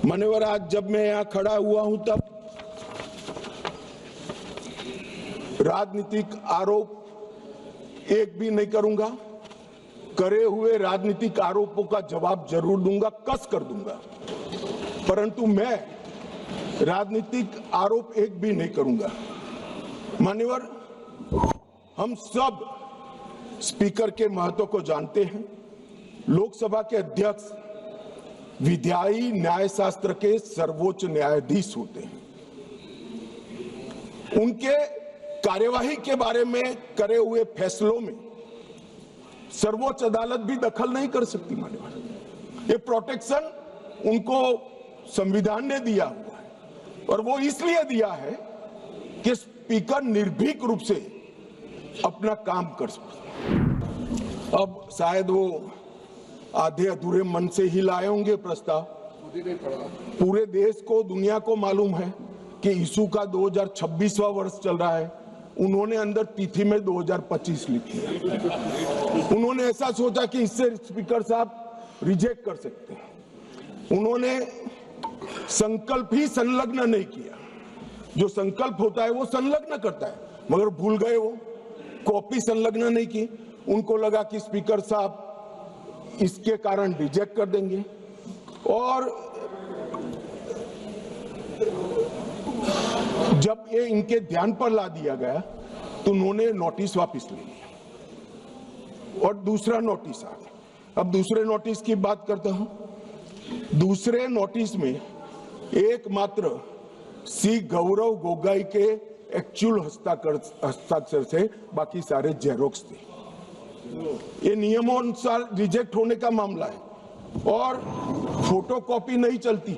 मान्यवर, आज जब मैं यहाँ खड़ा हुआ हूं तब राजनीतिक आरोप एक भी नहीं करूंगा। करे हुए राजनीतिक आरोपों का जवाब जरूर दूंगा, कस कर दूंगा, परंतु मैं राजनीतिक आरोप एक भी नहीं करूंगा। मान्यवर, हम सब स्पीकर के महत्व को जानते हैं। लोकसभा के अध्यक्ष विधायी न्यायशास्त्र के सर्वोच्च न्यायाधीश होते हैं। उनके कार्यवाही के बारे में करे हुए फैसलों में सर्वोच्च अदालत भी दखल नहीं कर सकती। मान्यवर, ये प्रोटेक्शन उनको संविधान ने दिया हुआ है और वो इसलिए दिया है कि स्पीकर निर्भीक रूप से अपना काम कर सके। अब शायद वो आधे अधूरे मन से ही लाए होंगे प्रस्ताव। पूरे देश को, दुनिया को मालूम है कि यीशु का 2026वां वर्ष चल रहा है। उन्होंने अंदर तिथि में 2025 लिखी है। उन्होंने ऐसा सोचा कि इससे स्पीकर साहब रिजेक्ट कर सकते हैं। उन्होंने संकल्प ही संलग्न नहीं किया। जो संकल्प होता है वो संलग्न करता है, मगर भूल गए, वो कॉपी संलग्न नहीं की। उनको लगा कि स्पीकर साहब इसके कारण रिजेक्ट कर देंगे और जब ये इनके ध्यान पर ला दिया गया तो उन्होंने नोटिस वापस ले लिया और दूसरा नोटिस आ गया। अब दूसरे नोटिस की बात करता हूं। दूसरे नोटिस में एकमात्र सी गौरव गोगोई के एक्चुअल हस्ताक्षर से बाकी सारे जेरोक्स थे। ये नियमों अनुसार रिजेक्ट होने का मामला है और फोटोकॉपी नहीं चलती।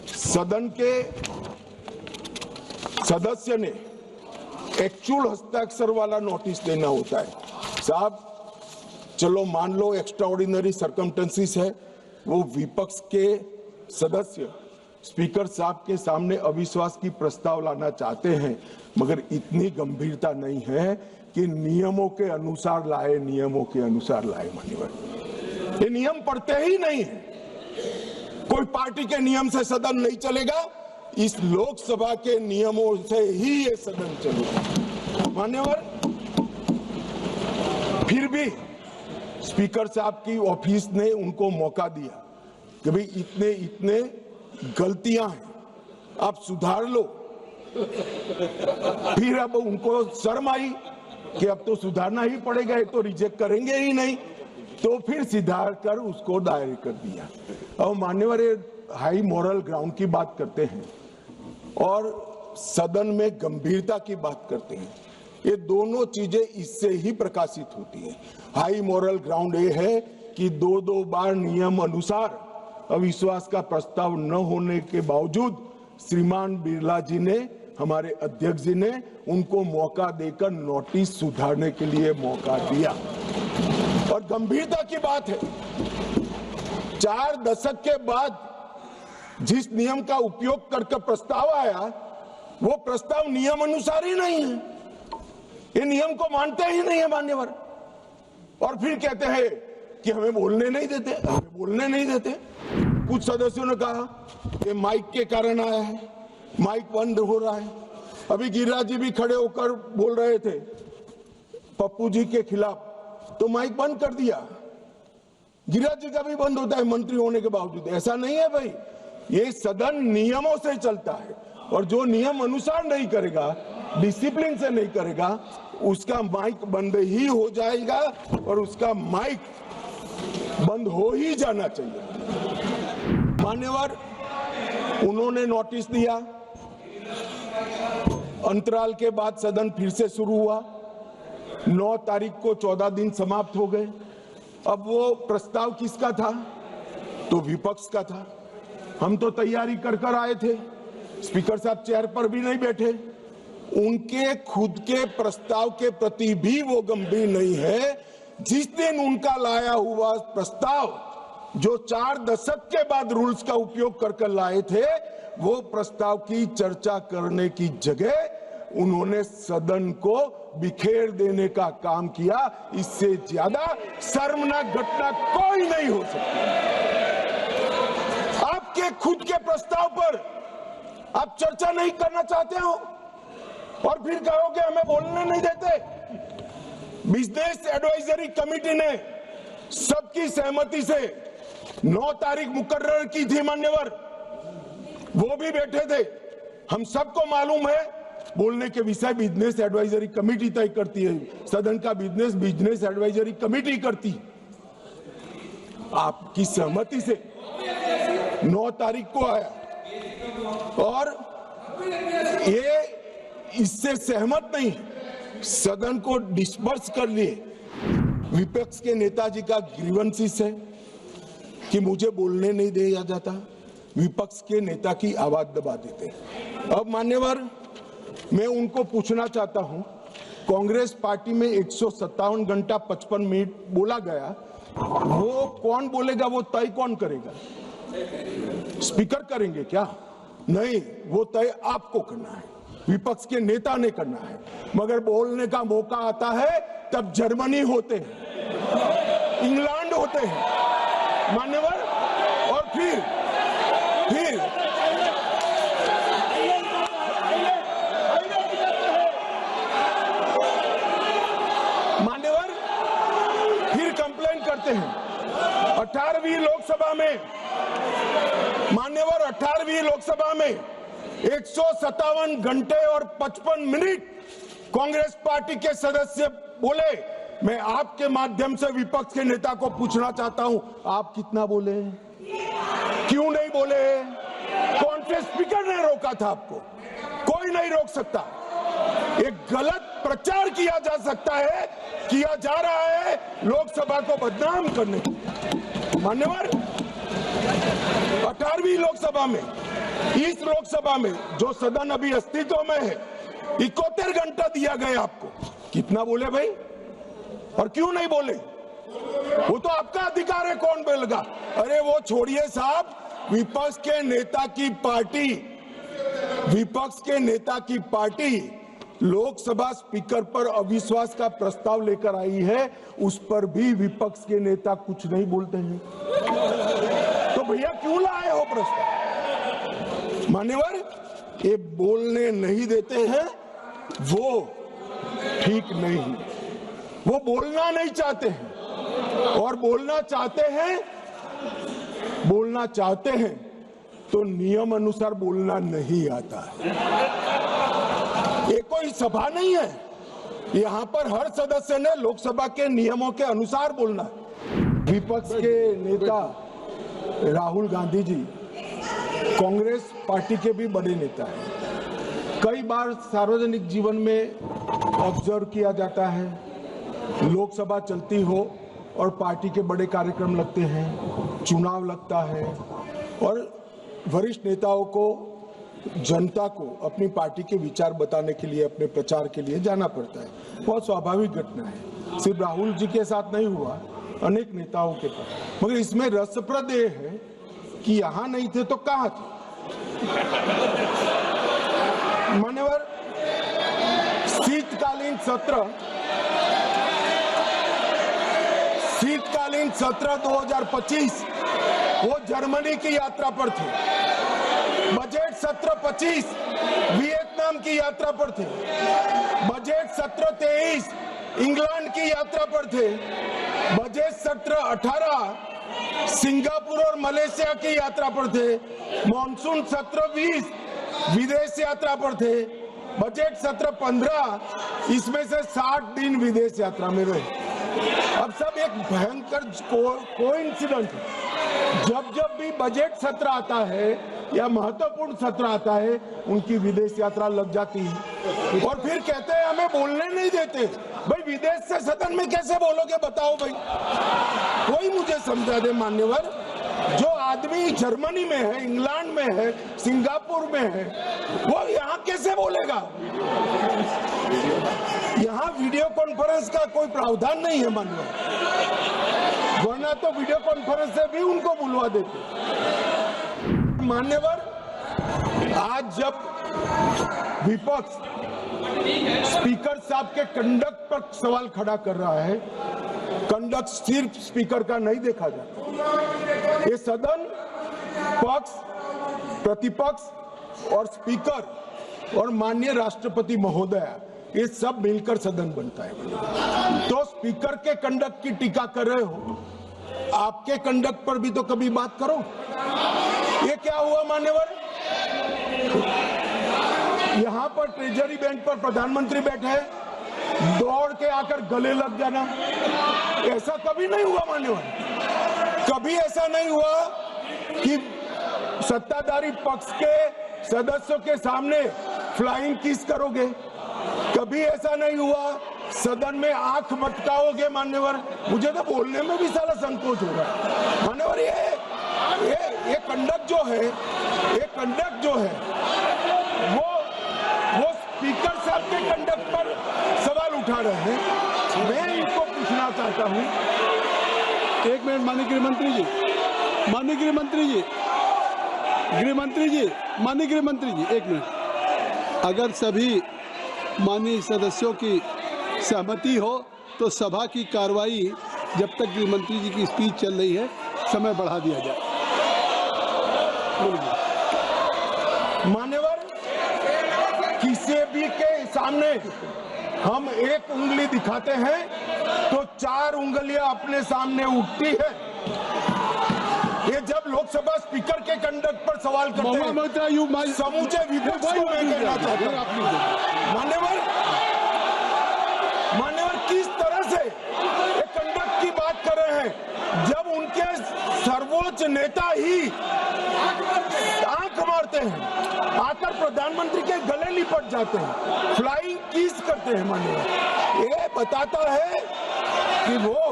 सदन के सदस्य ने एक्चुअल हस्ताक्षर वाला नोटिस देना होता है। साहब, चलो मान लो एक्स्ट्राऑर्डिनरी सर्कमस्टेंसेस है, वो विपक्ष के सदस्य स्पीकर साहब के सामने अविश्वास की प्रस्ताव लाना चाहते हैं, मगर इतनी गंभीरता नहीं है कि नियमों के अनुसार लाए, नियमों के अनुसार लाए। मान्यवर, ये नियम पढ़ते ही नहीं है। कोई पार्टी के नियम से सदन नहीं चलेगा, इस लोकसभा के नियमों से ही ये सदन चलेगा। मान्यवर, फिर भी स्पीकर साहब की ऑफिस ने उनको मौका दिया कि भाई इतने इतने गलतियां हैं, आप सुधार लो। फिर अब उनको शर्म आई कि अब तो सुधारना ही पड़ेगा, तो रिजेक्ट करेंगे ही नहीं, तो फिर सुधार कर उसको दायर कर दिया। और मान्यवर, हाई मॉरल ग्राउंड की बात करते हैं और सदन में गंभीरता की बात करते हैं। ये दोनों चीजें इससे ही प्रकाशित होती हैं। हाई मॉरल ग्राउंड ये है कि दो बार नियम अनुसार अविश्वास का प्रस्ताव न होने के बावजूद श्रीमान बिरला जी ने, हमारे अध्यक्ष जी ने उनको मौका देकर नोटिस सुधारने के लिए मौका दिया। और गंभीरता की बात है, 4 दशक के बाद जिस नियम का उपयोग करके प्रस्ताव आया, वो प्रस्ताव नियम अनुसार ही नहीं है। ये नियम को मानते ही नहीं है मान्यवर, और फिर कहते हैं कि हमें बोलने नहीं देते, हमें बोलने नहीं देते। कुछ सदस्यों ने कहा कि माइक के कारण आया है, माइक बंद हो रहा है। अभी गिरिराज जी भी खड़े होकर बोल रहे थे पप्पू जी के खिलाफ, तो माइक बंद कर दिया। गिरिराज जी का भी बंद होता है मंत्री होने के बावजूद। ऐसा नहीं है भाई, ये सदन नियमों से चलता है और जो नियम अनुसार नहीं करेगा, डिसिप्लिन से नहीं करेगा, उसका माइक बंद ही हो जाएगा और उसका माइक बंद हो ही जाना चाहिए। मान्यवर, उन्होंने नोटिस दिया, अंतराल के बाद सदन फिर से शुरू हुआ। 9 तारीख को 14 दिन समाप्त हो गए। अब वो प्रस्ताव किसका था? तो विपक्ष का था। हम तो तैयारी कर आए थे, स्पीकर साहब चेयर पर भी नहीं बैठे। उनके खुद के प्रस्ताव के प्रति भी वो गंभीर नहीं है। जिस दिन उनका लाया हुआ प्रस्ताव, जो 4 दशक के बाद रूल्स का उपयोग कर लाए थे, वो प्रस्ताव की चर्चा करने की जगह उन्होंने सदन को बिखेर देने का काम किया। इससे ज्यादा शर्मनाक घटना कोई नहीं हो सकती। आपके आपके खुद के प्रस्ताव पर आप चर्चा नहीं करना चाहते हो और फिर कहोगे हमें बोलने नहीं देते। बिजनेस एडवाइजरी कमेटी ने सबकी सहमति से 9 तारीख मुकर्रर की थी मान्यवर, वो भी बैठे थे। हम सबको मालूम है बोलने के विषय बिजनेस एडवाइजरी कमेटी तय करती है, सदन का बिजनेस एडवाइजरी कमेटी करती। आपकी सहमति से 9 तारीख को आया और ये इससे सहमत नहीं, सदन को डिस्पर्स कर लिए। विपक्ष के नेताजी का ग्रीवेंसेस है कि मुझे बोलने नहीं दिया जाता, विपक्ष के नेता की आवाज दबा देते। अब मान्यवर, मैं उनको पूछना चाहता हूं, कांग्रेस पार्टी में 157 घंटा 55 मिनट बोला गया, वो कौन बोलेगा, वो तय कौन करेगा? स्पीकर करेंगे क्या? नहीं, वो तय आपको करना है, विपक्ष के नेता ने करना है। मगर बोलने का मौका आता है तब जर्मनी होते हैं, इंग्लैंड होते हैं मान्यवर, और फिर मान्यवर फिर कंप्लेन करते हैं। 18वीं लोकसभा में मान्यवर, 18वीं लोकसभा में 157 घंटे और 55 मिनट कांग्रेस पार्टी के सदस्य बोले। मैं आपके माध्यम से विपक्ष के नेता को पूछना चाहता हूं, आप कितना बोले? क्यों नहीं बोले? कौन से स्पीकर ने रोका था आपको? कोई नहीं रोक सकता। एक गलत प्रचार किया जा सकता है, किया जा रहा है लोकसभा को बदनाम करने। मान्यवर, 18वीं लोकसभा में, इस लोकसभा में जो सदन अभी अस्तित्व में है, 71 घंटा दिया गया आपको। कितना बोले भाई? और क्यों नहीं बोले? वो तो आपका अधिकार है, कौन बोलेगा? अरे वो छोड़िए साहब, विपक्ष के नेता की पार्टी लोकसभा स्पीकर पर अविश्वास का प्रस्ताव लेकर आई है, उस पर भी विपक्ष के नेता कुछ नहीं बोलते हैं। तो भैया क्यों लाए हो प्रस्ताव? मान्यवर, ये बोलने नहीं देते हैं, वो ठीक नहीं। वो बोलना नहीं चाहते हैं, और बोलना चाहते हैं तो नियम अनुसार बोलना नहीं आता है। ये कोई सभा नहीं है, यहाँ पर हर सदस्य ने लोकसभा के नियमों के अनुसार बोलना है। विपक्ष के नेता राहुल गांधी जी कांग्रेस पार्टी के भी बड़े नेता हैं। कई बार सार्वजनिक जीवन में ऑब्जर्व किया जाता है, लोकसभा चलती हो और पार्टी के बड़े कार्यक्रम लगते हैं, चुनाव लगता है और वरिष्ठ नेताओं को, जनता को अपनी पार्टी के विचार बताने के लिए, अपने प्रचार के लिए जाना पड़ता है। बहुत स्वाभाविक घटना है, सिर्फ राहुल जी के साथ नहीं हुआ, अनेक नेताओं के पास। मगर इसमें रसप्रद ये है कि यहाँ नहीं थे तो कहाँ थे? मान्यवर, शीतकालीन सत्र 2025 वो जर्मनी की यात्रा पर थे। बजट सत्र 25 वियतनाम की यात्रा पर थे। बजट सत्र 23 इंग्लैंड की यात्रा पर थे। बजट सत्र 18 सिंगापुर और मलेशिया की यात्रा पर थे। मॉनसून सत्र 20 विदेश यात्रा पर थे। बजट सत्र 15 इसमें से 60 दिन विदेश यात्रा में रहे। अब सब एक भयंकर कोइंसिडेंट है, जब भी बजट सत्र आता है या महत्वपूर्ण सत्र आता है, उनकी विदेश यात्रा लग जाती है और फिर कहते हैं हमें बोलने नहीं देते। भाई विदेश से सदन में कैसे बोलोगे बताओ भाई? कोई मुझे समझा दे मान्यवर। जो आदमी जर्मनी में है, इंग्लैंड में है, सिंगापुर में है, वो यहाँ कैसे बोलेगा? यहाँ वीडियो कॉन्फ्रेंस का कोई प्रावधान नहीं है मान्यवर, वरना तो वीडियो कॉन्फ्रेंस से भी उनको बुलवा देते। मान्यवर, आज जब विपक्ष स्पीकर साहब के कंडक्ट पर सवाल खड़ा कर रहा है, कंडक्ट सिर्फ स्पीकर का नहीं देखा जाता, ये सदन पक्ष प्रतिपक्ष और स्पीकर और माननीय राष्ट्रपति महोदय, ये सब मिलकर सदन बनता है। तो स्पीकर के कंडक्ट की टीका कर रहे हो, आपके कंडक्ट पर भी तो कभी बात करो। ये क्या हुआ मान्यवर? यहाँ पर ट्रेजरी बेंच पर प्रधानमंत्री बैठे हैं, दौड़ के आकर गले लग जाना, ऐसा कभी नहीं हुआ मान्यवर। कभी ऐसा नहीं हुआ कि सत्ताधारी पक्ष के सदस्यों के सामने फ्लाइंग किस करोगे। कभी ऐसा नहीं हुआ सदन में आंख मटकाओगे मान्यवर। मुझे तो बोलने में भी सारा संकोच हो रहा है मान्यवर। ये कंडक्ट जो है, ये कंडक्ट जो है वो स्पीकर साहब के कंडक्ट पर सवाल उठा रहे हैं। मैं इनको पूछना चाहता हूँ। एक मिनट माननीय गृहमंत्री जी, माननीय गृहमंत्री जी, गृहमंत्री जी, माननीय गृहमंत्री जी, एक मिनट। अगर सभी माननीय सदस्यों की सहमति हो तो सभा की कार्रवाई जब तक गृहमंत्री जी की स्पीच चल रही है समय बढ़ा दिया जाए। मान्यवर, किसी भी के सामने हम एक उंगली दिखाते हैं तो 4 उंगलियां अपने सामने उठती है। ये जब लोकसभा स्पीकर के कंडक्ट पर सवाल करते हैं, समूचे विपक्ष को मैं कहना चाहता हूं मान्यवर किस तरह से एक कंडक्ट की बात कर रहे हैं जब उनके सर्वोच्च नेता ही आंख मारते हैं, आकर प्रधानमंत्री के गले लिपट जाते हैं, फ्लाइंग किस करते हैं मान्यवर। ये बताता है कि वो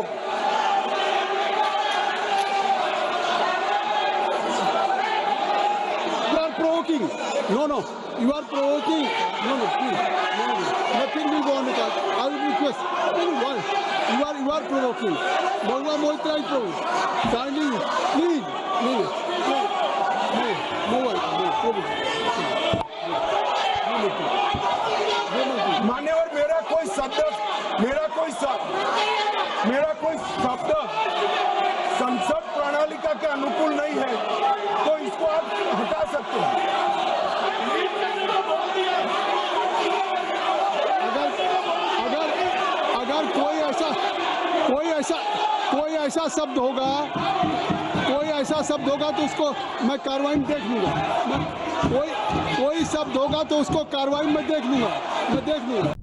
No, you are provoking. No, please. No. Nothing will go on the card. I will request. You are provoking. Bangla Moitra is provoking. Kindly, please. मान्यवर, मेरा कोई शब्द संसद प्रणालिका के अनुकूल नहीं है, तो इसको आप हटा सकते हैं। अगर कोई ऐसा शब्द होगा तो उसको मैं कार्रवाई में देख लूंगा। कोई शब्द होगा तो उसको कार्रवाई में देख लूंगा।